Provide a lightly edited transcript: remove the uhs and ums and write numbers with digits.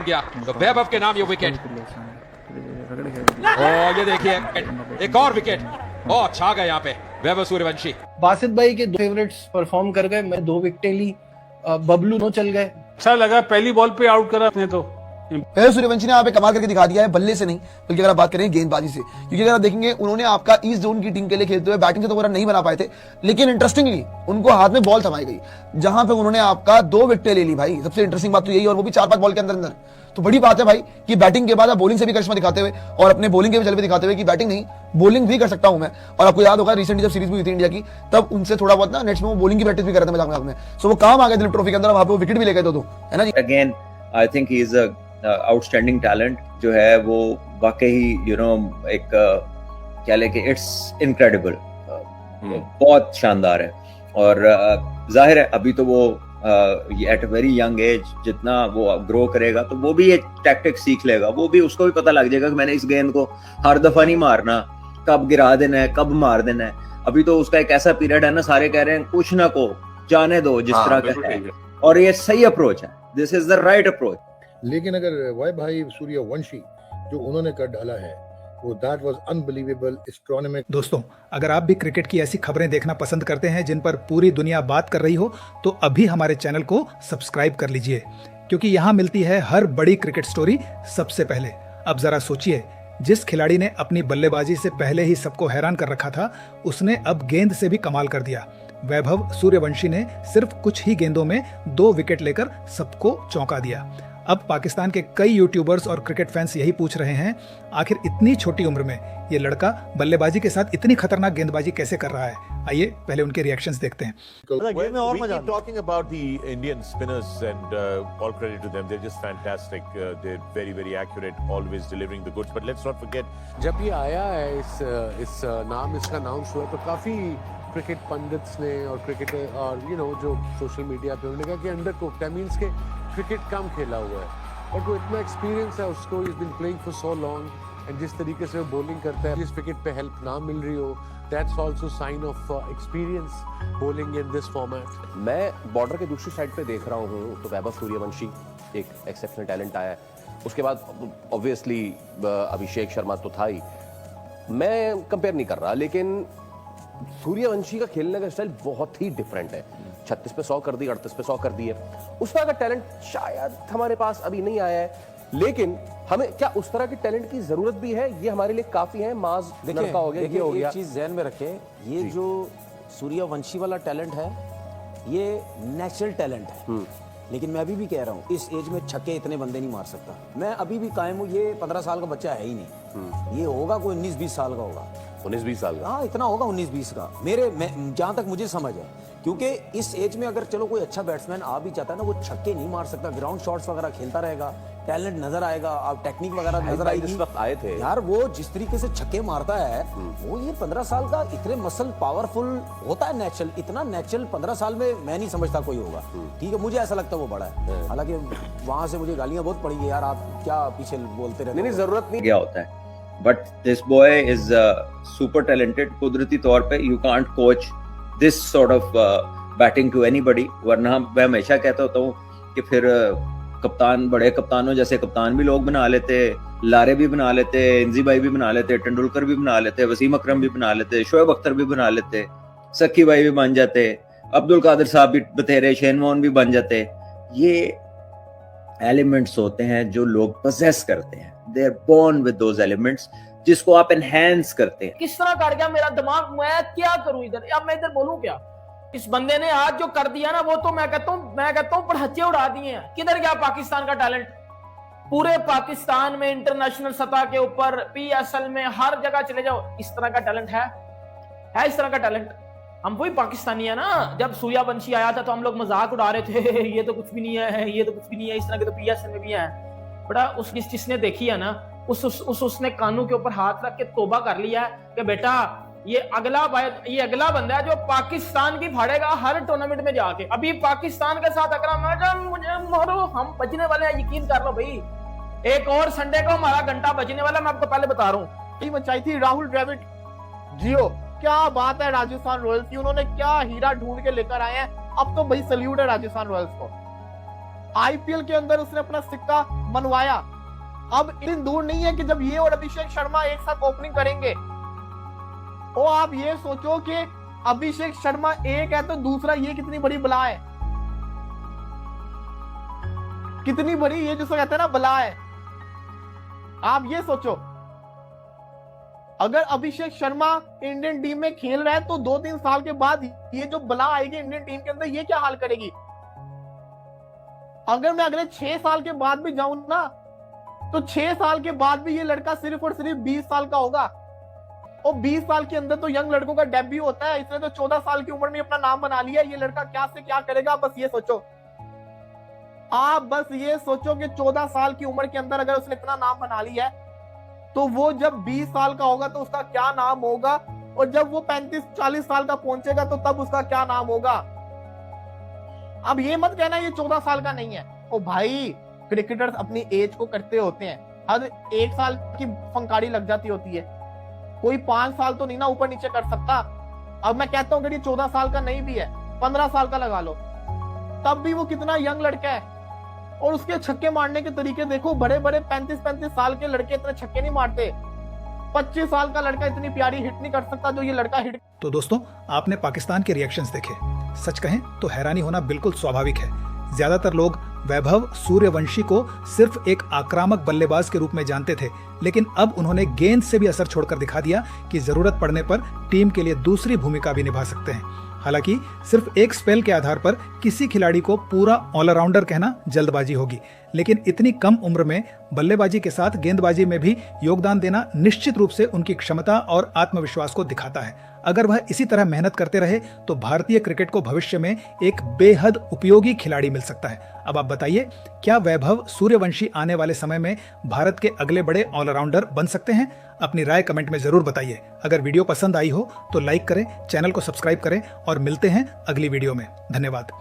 गया। तो वैभव के नाम ये विकेट। और ये देखिए एक और विकेट। और छा गए यहाँ पे वैभव सूर्यवंशी। बासित भाई के दो फेवरेट्स परफॉर्म कर गए, मैं 2 विकेटें ली, बबलू नो चल गए। अच्छा लगा, पहली बॉल पे आउट करा अपने तो। वैभव सूर्यवंशी ने यहाँ पे कमाल करके दिखा दिया है, बल्ले से नहीं बल्कि अगर आप बात करें गेंदबाजी से, क्योंकि अगर आप देखेंगे उन्होंने आपका ईस्ट जोन की टीम के लिए खेलते हुए बैटिंग से तो रन नहीं बना पाए थे, लेकिन इंटरेस्टिंगली उनको हाथ में बॉल थमाई गई जहां पे उन्होंने आपका 2 विकेटें ले ली भाई। सबसे इंटरेस्टिंग बात तो यही, और वो भी 4-5 बॉल के अंदर अंदर। तो बड़ी बात है भाई कि बैटिंग के बाद आप बॉलिंग से भी करिश्मा दिखाते हुए और अपने बॉलिंग के भी जलवे दिखाते हुए कि बैटिंग नहीं बॉलिंग भी कर सकता हूं मैं। और आपको याद होगा रिसेंटली जब सीरीज भी हुई थी इंडिया की, तब उनसे थोड़ा बहुत ना नेट्स में वो बॉलिंग की प्रैक्टिस भी कर रहे थे मजाक में। सो वो काम आ गया दिलीप ट्रॉफी के अंदर, वहां पे वो विकेट भी ले गए 2-2, है ना जी। Again I think he is a outstanding talent जो है वो वाकई एक क्या लेके इट्स इनक्रेडिबल, बहुत शानदार है। और जाहिर है अभी तो वो at a very young age जितना वो ग्रो करेगा तो वो भी एक टैक्टिक सीख लेगा, वो भी उसको भी पता लग जाएगा कि मैंने इस गेंद को हर दफा नहीं मारना, कब गिरा देना है, कब मार देना है। अभी तो उसका एक ऐसा पीरियड है ना, सारे कह रहे हैं कुछ ना को जाने दो जिस तरह का है, और ये सही अप्रोच है, this is the right approach. लेकिन अगर वाई भाई सूर्यवंशी जो उन्होंने कर डाला है वो दैट वाज अनबिलीवेबल एस्ट्रोनॉमिक। दोस्तों, अगर आप भी क्रिकेट की ऐसी खबरें देखना पसंद करते हैं जिन पर पूरी दुनिया बात कर रही हो, तो अभी हमारे चैनल को सब्सक्राइब कर लीजिए, क्योंकि यहाँ मिलती है हर बड़ी क्रिकेट स्टोरी सबसे पहले। अब जरा सोचिए, जिस खिलाड़ी ने अपनी बल्लेबाजी से पहले ही सबको हैरान कर रखा था, उसने अब गेंद से भी कमाल कर दिया। वैभव सूर्यवंशी ने सिर्फ कुछ ही गेंदों में 2 विकेट लेकर सबको चौंका दिया। अब पाकिस्तान के कई यूट्यूबर्स और क्रिकेट फैंस यही पूछ रहे हैं, आखिर इतनी छोटी उम्र में ये लड़का बल्लेबाजी के साथ इतनी खतरनाक गेंदबाजी कैसे कर रहा है। आइए पहले उनके रिएक्शंस देखते हैं। We keep talking about the Indian spinners and all credit to them. They're just fantastic. They're very, very accurate, always delivering the goods. But let's not forget, जब ये आया है इस नाम इसका अनाउंस हुआ तो काफी क्रिकेट पंडित्स ने और क्रिकेट और जो सोशल मीडिया पे उन्होंने कहा कि अंडर कुक मींस के क्रिकेट कम खेला हुआ है, बट वो इतना एक्सपीरियंस है उसको, is been playing for so long, and जिस तरीके से वो बॉलिंग करता है, जिस विकेट पे हेल्प ना मिल रही हो, that's also sign of experience bowling in this format. मैं बॉर्डर के दूसरी साइड पे देख रहा हूँ तो वैभव सूर्यवंशी एक एक्सेप्शनल टैलेंट आया है, उसके बाद ऑब्वियसली अभिषेक शर्मा तो था ही, मैं कंपेयर नहीं कर रहा, लेकिन सूर्यवंशी का खेलने का स्टाइल बहुत ही डिफरेंट है। 36 पे 100 कर दी, 38 पे 100 कर दी है। उस तरह का टैलेंट शायद हमारे पास अभी नहीं आया है, लेकिन हमें क्या उस तरह के टैलेंट की जरूरत भी है? ये हमारे लिए काफी है। माज लड़का हो गया, ये हो गया। एक चीज ध्यान में रखें, ये जो सूर्यवंशी वाला टैलेंट है ये नेचुरल टैलेंट है, लेकिन मैं अभी भी कह रहा हूँ इस एज में छक्के इतने बंदे नहीं मार सकता। मैं अभी भी कायम हूँ, ये 15 साल का बच्चा है ही नहीं, ये होगा कोई 19-20 साल का होगा। 19-20 साल का? हाँ, इतना होगा 19-20 का, जहां तक मुझे समझ है, क्योंकि इस एज में अगर चलो कोई अच्छा बैट्समैन आ भी चाहता है ना, वो छक्के नहीं मार सकता, ग्राउंड शॉट्स वगैरह खेलता रहेगा, टैलेंट नजर आएगा, आप टेक्निक वगैरह नजर आएगी। इस वक्त आए थे यार, वो जिस तरीके से छक्के मारता है, वो ये 15 साल का इतने मसल पावरफुल होता है, नेचुरल, इतना नेचुरल 15 साल में मैं नहीं समझता कोई होगा। ठीक है, मुझे ऐसा लगता है वो बड़ा है, हालांकि वहां से मुझे गालियां बहुत पड़ी है, यार आप क्या पीछे बोलते रहते। नहीं, जरूरत नहीं क्या होता है, but this boy is super talented. कुदरती तौर पे you can't coach this sort of batting to anybody, वरना मैं हमेशा कहता होता हूँ कि फिर कप्तान, बड़े कप्तानों जैसे कप्तान भी लोग बना लेते, लारे भी बना लेते, इंजी भाई भी बना लेते, तेंदुलकर भी बना लेते, वसीम अकरम भी बना लेते, शोएब अख्तर भी बना लेते, सकी भाई भी बन जाते, अब्दुल कादिर साहब भी बतेरे, शेन मोहन भी बन जाते। ये एलिमेंट्स होते हैं जो लोग पोजेस करते हैं, they are born with those elements जिसको आप एनहांस करते हैं। किस तरह कर गया मेरा दिमाग, मैं क्या करूं इधर, अब मैं इधर बोलूं क्या? इस बंदे ने आज जो कर दिया ना, वो तो मैं कहता हूं पड़हच्चे उड़ा दिए हैं। किधर गया पाकिस्तान का टैलेंट? पूरे पाकिस्तान में इंटरनेशनल सतह के ऊपर, PSL में, हर जगह चले जाओ, इस तरह का टैलेंट है इस तरह का टैलेंट। हम वही पाकिस्तानी है ना, जब सूर्यवंशी आया था तो हम लोग मजाक उड़ा रहे थे, ये तो कुछ भी नहीं है, ये तो कुछ भी नहीं है, इस तरह के तो PSL में भी है। बड़ा जिसने देखी है ना, उसने कानों के ऊपर हाथ रख के तौबा कर लिया है कि बेटा ये अगला बंदा है जो पाकिस्तान की फाड़ेगा हर टूर्नामेंट में जाके। अभी पाकिस्तान के साथ अगर मुझे मारो, हम बचने वाले हैं, यकीन कर लो भाई। एक और संडे को हमारा घंटा बचने वाला, मैं आपको पहले बता रहा हूँ। मचाई थी राहुल द्रविड़, जियो, क्या बात है राजस्थान रॉयल्स की, उन्होंने क्या हीरा ढूंढ के लेकर आए हैं। अब तो भाई सल्यूट है राजस्थान रॉयल्स को। आईपीएल के अंदर उसने अपना सिक्का मनवाया। अब इतनी दूर नहीं है कि जब ये और अभिषेक शर्मा एक साथ ओपनिंग करेंगे, और आप ये सोचो कि अभिषेक शर्मा एक है तो दूसरा ये कितनी बड़ी बला है, कितनी बड़ी ये जिसको कहते हैं ना बला है। आप ये सोचो, अगर अभिषेक शर्मा इंडियन टीम में खेल रहा है तो 2-3 साल के बाद ये जो बला आएगी इंडियन टीम के अंदर, ये क्या हाल करेगी। अगर मैं अगले 6 साल के बाद भी जाऊं ना, तो 6 साल के बाद भी ये लड़का सिर्फ और सिर्फ 20 साल का होगा, और 20 साल के अंदर तो यंग लड़कों का डेब्यू होता है। इसने तो 14 साल की उम्र में अपना नाम बना लिया। ये लड़का क्या से क्या करेगा, बस ये सोचो। आप बस ये सोचो कि 14 साल की उम्र के अंदर अगर उसने इतना नाम बना लिया है, तो वो जब 20 साल का होगा तो उसका क्या नाम होगा, और जब वो 35-40 साल का पहुंचेगा तो तब उसका क्या नाम होगा। अब ये मत कहना ये 14 साल का नहीं है। ओ भाई, क्रिकेटर्स अपनी एज को करते होते हैं, हर 1 साल की फंकारी लग जाती होती है, कोई 5 साल तो नहीं ना ऊपर नीचे कर सकता। अब मैं कहता हूँ अगर ये 14 साल का नहीं भी है, 15 साल का लगा लो, तब भी वो कितना यंग लड़का है। और उसके छक्के मारने के तरीके देखो, बड़े बड़े 35-35 साल के लड़के इतने छक्के नहीं मारते। 25 साल का लड़का इतनी प्यारी हिट नहीं कर सकता जो ये लड़का हिट। तो दोस्तों, आपने पाकिस्तान के रिएक्शंस देखे। सच कहें तो हैरानी होना बिल्कुल स्वाभाविक है। ज्यादातर लोग वैभव सूर्यवंशी को सिर्फ एक आक्रामक बल्लेबाज के रूप में जानते थे, लेकिन अब उन्होंने गेंद से भी असर छोड़कर दिखा दिया कि जरूरत पड़ने पर टीम के लिए दूसरी भूमिका भी निभा सकते हैं। हालांकि सिर्फ एक स्पेल के आधार पर किसी खिलाड़ी को पूरा ऑलराउंडर कहना जल्दबाजी होगी, लेकिन इतनी कम उम्र में बल्लेबाजी के साथ गेंदबाजी में भी योगदान देना निश्चित रूप से उनकी क्षमता और आत्मविश्वास को दिखाता है। अगर वह इसी तरह मेहनत करते रहे तो भारतीय क्रिकेट को भविष्य में एक बेहद उपयोगी खिलाड़ी मिल सकता है। अब आप बताइए, क्या वैभव सूर्यवंशी आने वाले समय में भारत के अगले बड़े ऑलराउंडर बन सकते हैं? अपनी राय कमेंट में जरूर बताइए। अगर वीडियो पसंद आई हो तो लाइक करें, चैनल को सब्सक्राइब करें और मिलते हैं अगली वीडियो में। धन्यवाद।